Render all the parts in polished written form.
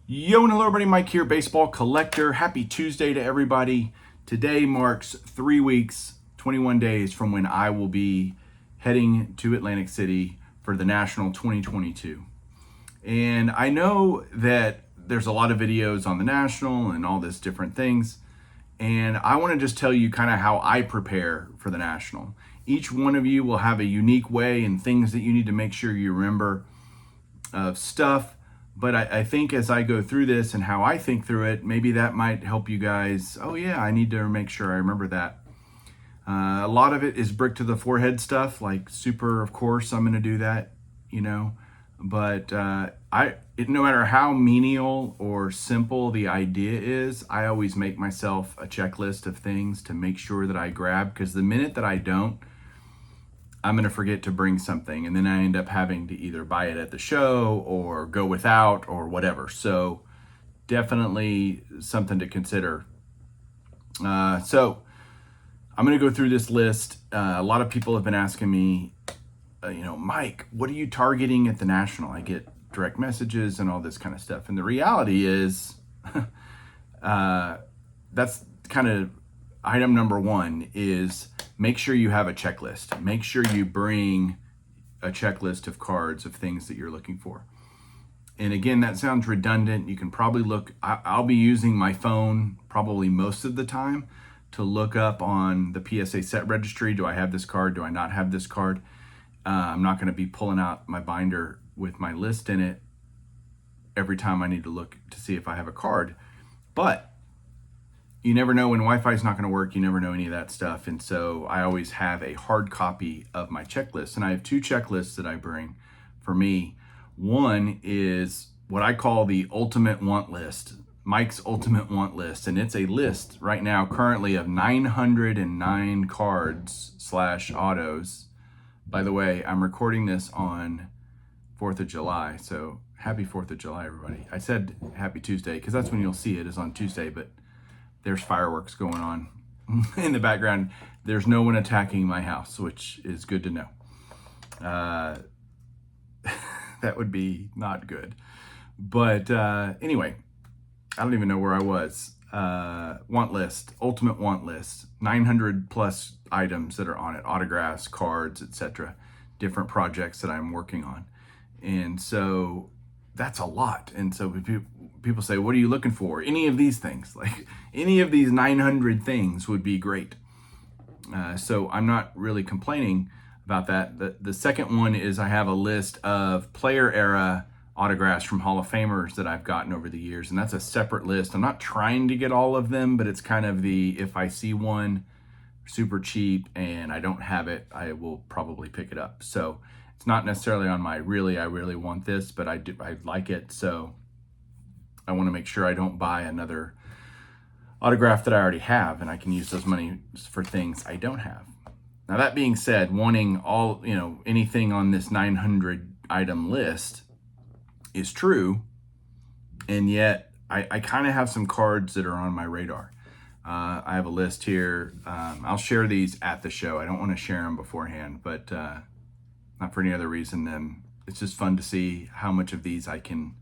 Yo and hello everybody, Mike here, baseball collector. Happy Tuesday to everybody. Today marks 3 weeks, 21 days from when I will be heading to Atlantic City for the National 2022. And I know that there's a lot of videos on the National and all this different things. And I want to just tell you kind of how I prepare for the National. Each one of you will have a unique way and things that you need to make sure you remember of stuff. But I think as I go through this and how I think through it, maybe that might help you guys. Oh yeah, I need to make sure I remember that. A lot of it is brick to the forehead stuff, like super, of course, I'm going to do that, you know. But no matter how menial or simple the idea is, I always make myself a checklist of things to make sure that I grab, because the minute that I don't, I'm going to forget to bring something, and then I end up having to either buy it at the show or go without or whatever. So definitely something to consider. So I'm going to go through this list. A lot of people have been asking me, Mike, what are you targeting at the National? I get direct messages and all this kind of stuff. And the reality is that's kind of item number one is make sure you have a checklist. Make sure you bring a checklist of cards of things that you're looking for. And again, that sounds redundant. You can probably look, I'll be using my phone probably most of the time to look up on the PSA set registry. Do I have this card? Do I not have this card? I'm not going to be pulling out my binder with my list in it every time I need to look to see if I have a card. But you never know when Wi-Fi is not going to work. You never know any of that stuff. And so I always have a hard copy of my checklist. And I have two checklists that I bring for me. One is what I call the ultimate want list, Mike's ultimate want list. And it's a list right now currently of 909 cards / autos. By the way, I'm recording this on 4th of July. So happy 4th of July, everybody. I said happy Tuesday because that's when you'll see it is on Tuesday, but there's fireworks going on in the background. There's no one attacking my house, which is good to know. That would be not good. But anyway, I don't even know where I was. Want list, ultimate want list, 900 plus items that are on it, autographs, cards, etc., different projects that I'm working on. And so that's a lot. And so people say, what are you looking for? Any of these things, like any of these 900 things would be great. So I'm not really complaining about that. The second one is I have a list of player era autographs from Hall of Famers that I've gotten over the years. And that's a separate list. I'm not trying to get all of them, but it's kind of if I see one super cheap and I don't have it, I will probably pick it up. So it's not necessarily on my I really want this, but I like it. So I want to make sure I don't buy another autograph that I already have, and I can use those money for things I don't have. Now, that being said, wanting anything on this 900 item list is true. And yet I kind of have some cards that are on my radar. I have a list here. I'll share these at the show. I don't want to share them beforehand, but not for any other reason than it's just fun to see how much of these I can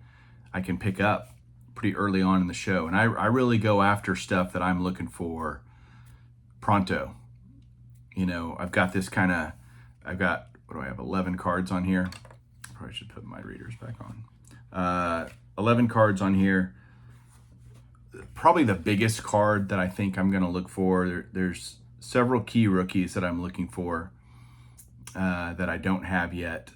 pick up pretty early on in the show. And I really go after stuff that I'm looking for pronto. I've got what do I have, 11 cards on here. Probably should put my readers back on. 11 cards on here. Probably the biggest card that I think I'm going to look for. There's several key rookies that I'm looking for that I don't have yet.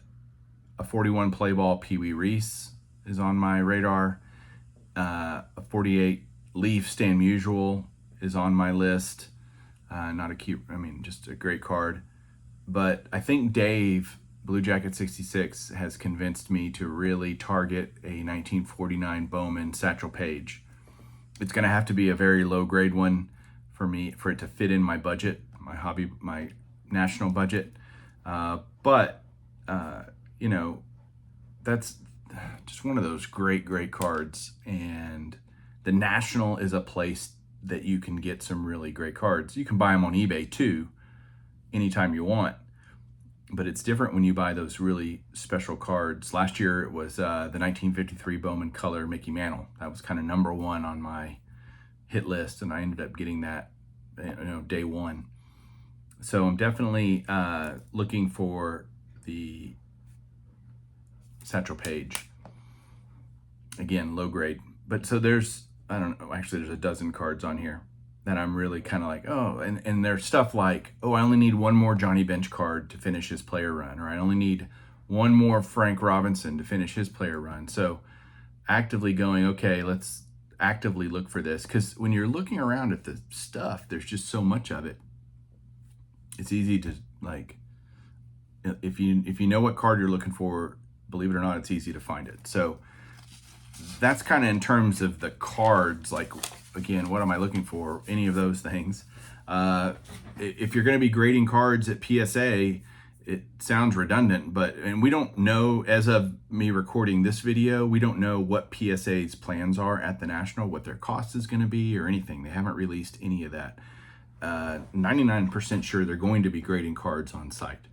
A 41 play ball Pee Wee Reese is on my radar. A 48 Leaf Stan Musial is on my list. Just a great card. But I think Dave, Blue Jacket 66, has convinced me to really target a 1949 Bowman Satchel Paige. It's going to have to be a very low grade one for it to fit in my budget, my national budget. But that's just one of those great cards. And the National is a place that you can get some really great cards. You can buy them on eBay too, anytime you want. but it's different when you buy those really special cards. Last year it was the 1953 Bowman Color Mickey Mantle. That was kind of number one on my hit list, and I ended up getting that, day one. So I'm definitely looking for the Satchel Paige. Again, low grade. But so there's, I don't know, actually there's a dozen cards on here that I'm really kind of like, oh, and there's stuff like, oh, I only need one more Johnny Bench card to finish his player run, or I only need one more Frank Robinson to finish his player run. So actively going, okay, let's actively look for this, because when you're looking around at the stuff, there's just so much of it. It's easy to, like, if you know what card you're looking for, believe it or not, it's easy to find it. So that's kind of in terms of the cards. Like, again, what am I looking for? Any of those things. If you're going to be grading cards at PSA, it sounds redundant, and we don't know, as of me recording this video, we don't know what PSA's plans are at the National, what their cost is going to be or anything. They haven't released any of that. 99% sure they're going to be grading cards on site.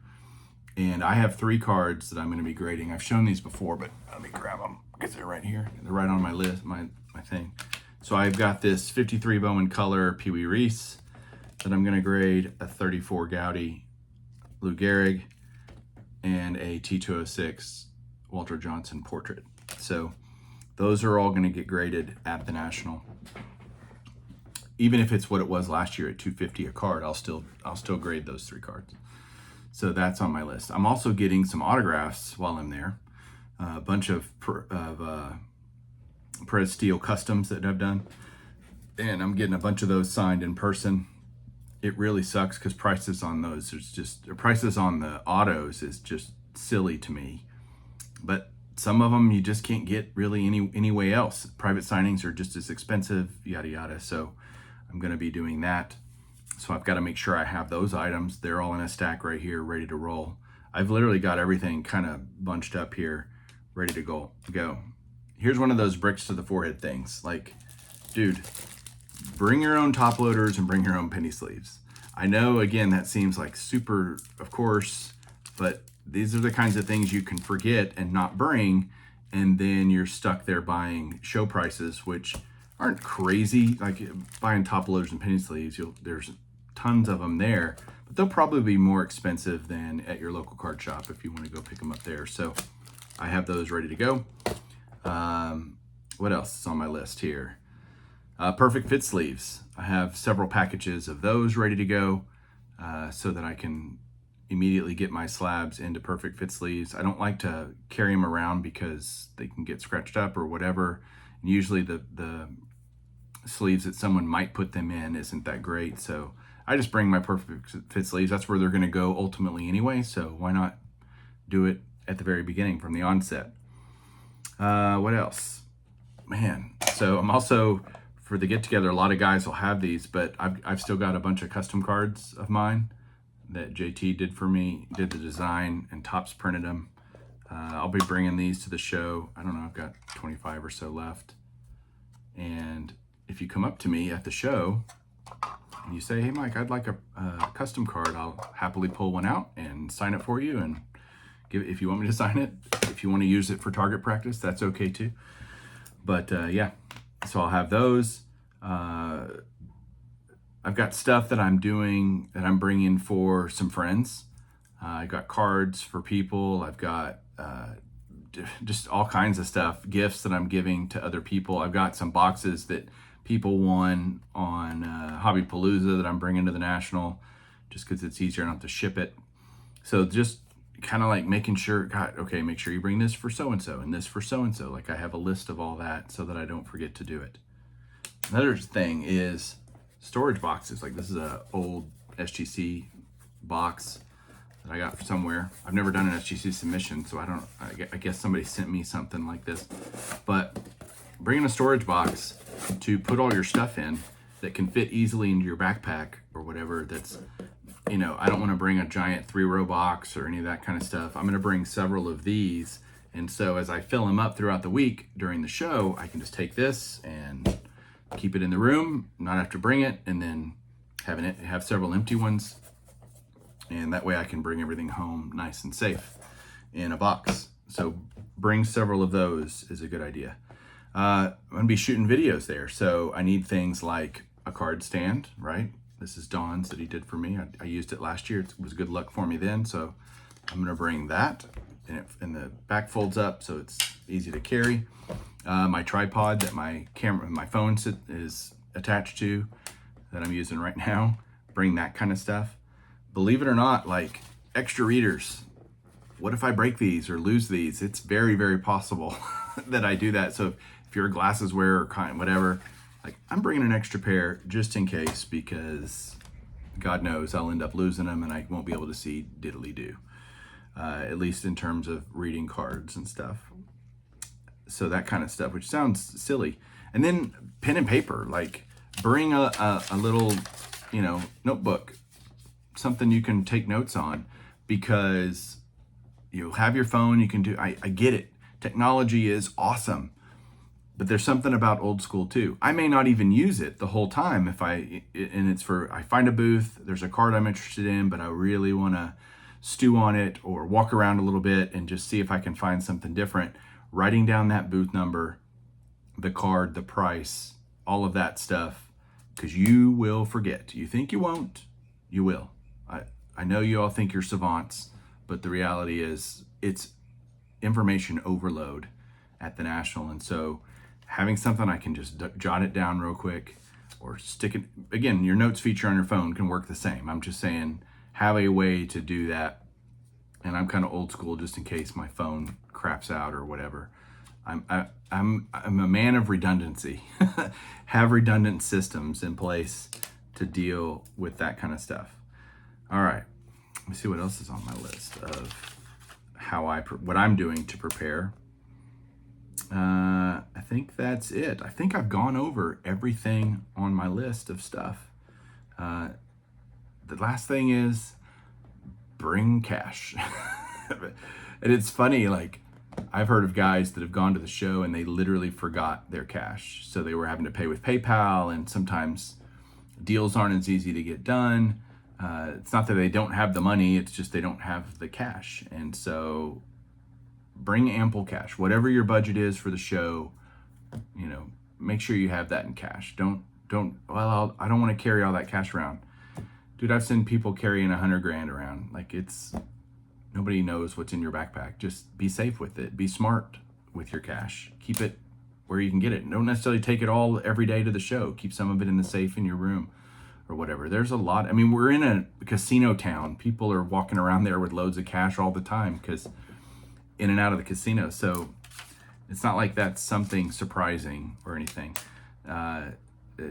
And I have 3 cards that I'm going to be grading. I've shown these before, but let me grab them because they're right here. They're right on my list, my thing. So I've got this 53 Bowman Color Pee Wee Reese that I'm going to grade, a 34 Gowdy Lou Gehrig, and a T206 Walter Johnson Portrait. So those are all going to get graded at the National. Even if it's what it was last year at $250 a card, I'll still grade those 3 cards. So that's on my list. I'm also getting some autographs while I'm there. A bunch of Perez Steel customs that I've done, and I'm getting a bunch of those signed in person. It really sucks because prices on those, prices on the autos is just silly to me. But some of them you just can't get really any way else. Private signings are just as expensive, yada yada. So I'm going to be doing that. So I've got to make sure I have those items. They're all in a stack right here, ready to roll. I've literally got everything kind of bunched up here, ready to go. Here's one of those bricks to the forehead things. Like, dude, bring your own top loaders and bring your own penny sleeves. I know, again, that seems like super, of course, but these are the kinds of things you can forget and not bring, and then you're stuck there buying show prices, which aren't crazy. Like, buying top loaders and penny sleeves, there's tons of them there, but they'll probably be more expensive than at your local card shop if you want to go pick them up there. So I have those ready to go. What else is on my list here? Perfect Fit sleeves. I have several packages of those ready to go, so that I can immediately get my slabs into Perfect Fit sleeves. I don't like to carry them around because they can get scratched up or whatever. And usually the sleeves that someone might put them in isn't that great. So I just bring my Perfect Fit sleeves. That's where they're going to go ultimately anyway. So why not do it at the very beginning from the onset? What else? Man, so I'm also, for the get together, a lot of guys will have these, but I've still got a bunch of custom cards of mine that JT did for me, did the design, and Topps printed them. I'll be bringing these to the show. I don't know, I've got 25 or so left. And if you come up to me at the show and you say, hey Mike, I'd like a custom card, I'll happily pull one out and sign it for you, and if you want me to sign it. If you want to use it for target practice, that's okay too. But yeah, so I'll have those. I've got stuff that I'm doing, that I'm bringing for some friends. I got cards for people. I've got just all kinds of stuff, gifts that I'm giving to other people. I've got some boxes that people won on Hobbypalooza that I'm bringing to the National, just because it's easier not to ship it. So just kind of like making sure, God, okay, make sure you bring this for so-and-so and this for so-and-so. Like, I have a list of all that so that I don't forget to do it. Another thing is storage boxes. Like, this is a old SGC box that I got somewhere. I've never done an SGC submission, so I guess somebody sent me something like this. But bringing a storage box to put all your stuff in that can fit easily into your backpack or whatever, that's, I don't want to bring a giant 3-row box or any of that kind of stuff. I'm going to bring several of these. And so as I fill them up throughout the week during the show, I can just take this and keep it in the room, not have to bring it, and then have several empty ones. And that way I can bring everything home nice and safe in a box. So bring several of those is a good idea. I'm gonna be shooting videos there, so I need things like a card stand, right? This is Don's that he did for me. I used it last year. It was good luck for me then, so I'm gonna bring that. And the back folds up, so it's easy to carry. My tripod that my phone is attached to, that I'm using right now. Bring that kind of stuff. Believe it or not, like extra readers. What if I break these or lose these? It's very, very possible that I do that. So if you're a glasses wearer or kind whatever, like I'm bringing an extra pair just in case, because God knows I'll end up losing them and I won't be able to see diddly do. At least in terms of reading cards and stuff. So that kind of stuff, which sounds silly. And then pen and paper, like bring a little, notebook, something you can take notes on, because you have your phone, you can do, I get it. Technology is awesome, but there's something about old school too. I may not even use it the whole time I find a booth, there's a card I'm interested in, but I really want to stew on it or walk around a little bit and just see if I can find something different. Writing down that booth number, the card, the price, all of that stuff, because you will forget. You think you won't, you will. I know you all think you're savants, but the reality is it's information overload at the National. And so having something I can just jot it down real quick or stick it, again, your notes feature on your phone can work the same. I'm just saying, have a way to do that. And I'm kind of old school, just in case my phone craps out or whatever. I'm a man of redundancy. Have redundant systems in place to deal with that kind of stuff. All right, let me see what else is on my list of what I'm doing to prepare. I think that's it. I think I've gone over everything on my list of stuff. The last thing is bring cash. And it's funny, like I've heard of guys that have gone to the show and they literally forgot their cash. So they were having to pay with PayPal, and sometimes deals aren't as easy to get done. It's not that they don't have the money, it's just they don't have the cash. And so bring ample cash. Whatever your budget is for the show, make sure you have that in cash. I don't want to carry all that cash around. Dude, I've seen people carrying $100,000 around. Like, nobody knows what's in your backpack. Just be safe with it. Be smart with your cash. Keep it where you can get it. Don't necessarily take it all every day to the show. Keep some of it in the safe in your room or whatever. There's a lot. I mean, we're in a casino town. People are walking around there with loads of cash all the time because in and out of the casino. So it's not like that's something surprising or anything.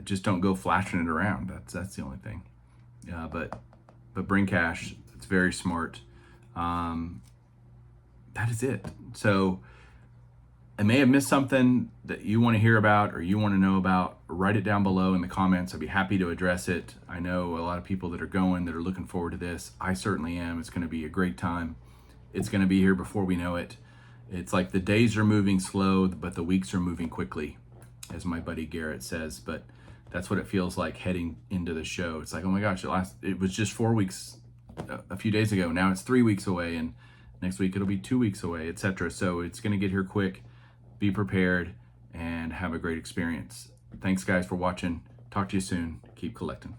Just don't go flashing it around. That's the only thing. But bring cash. It's very smart. That is it. So I may have missed something that you want to hear about or you want to know about. Write it down below in the comments. I'd be happy to address it. I know a lot of people that are looking forward to this. I certainly am. It's going to be a great time. It's going to be here before we know it. It's like the days are moving slow, but the weeks are moving quickly, as my buddy Garrett says. But that's what it feels like heading into the show. It's like, oh my gosh, it was just 4 weeks a few days ago. Now it's 3 weeks away, and next week it'll be 2 weeks away, etc. So it's going to get here quick. Be prepared and have a great experience. Thanks, guys, for watching. Talk to you soon. Keep collecting.